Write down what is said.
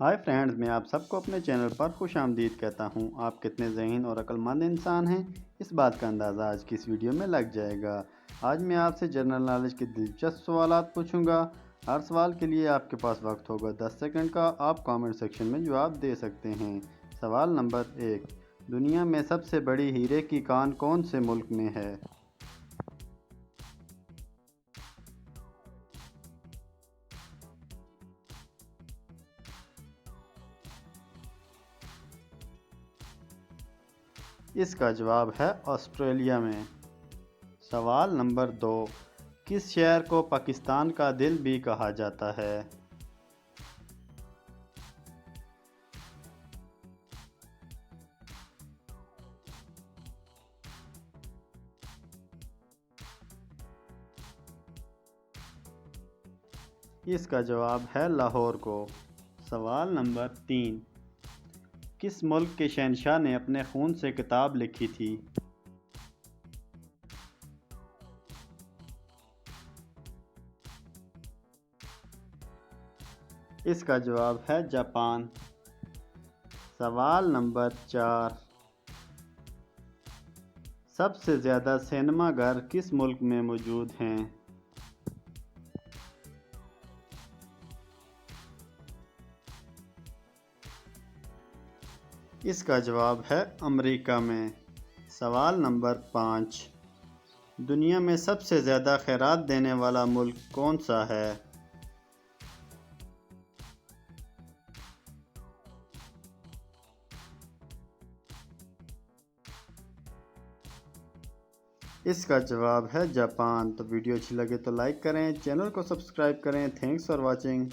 Hi friends, मैं आप सबको अपने चैनल पर खुश आमदीद कहता हूँ। आप कितने ज़हीन और अक्लमंद इंसान हैं, इस बात का अंदाज़ा आज की इस वीडियो में लग जाएगा। आज मैं आपसे जनरल नॉलेज के दिलचस्प सवालात पूछूंगा। हर सवाल के लिए आपके पास वक्त होगा 10 सेकंड का। आप कमेंट सेक्शन में जवाब दे सकते हैं। सवाल नंबर 1, दुनिया में सबसे बड़ी हीरे की कान कौन से मुल्क में है? इसका जवाब है ऑस्ट्रेलिया में। सवाल नंबर 2, किस शहर को पाकिस्तान का दिल भी कहा जाता है? इसका जवाब है लाहौर को। सवाल नंबर 3, किस मुल्क के शहंशाह ने अपने खून से किताब लिखी थी? इसका जवाब है जापान। सवाल नंबर 4, सबसे ज़्यादा सिनेमा घर किस मुल्क में मौजूद हैं? इसका जवाब है अमेरिका में। सवाल नंबर 5, दुनिया में सबसे ज़्यादा खैरात देने वाला मुल्क कौन सा है? इसका जवाब है जापान। तो वीडियो अच्छी लगे तो लाइक करें, चैनल को सब्सक्राइब करें। Thanks for watching.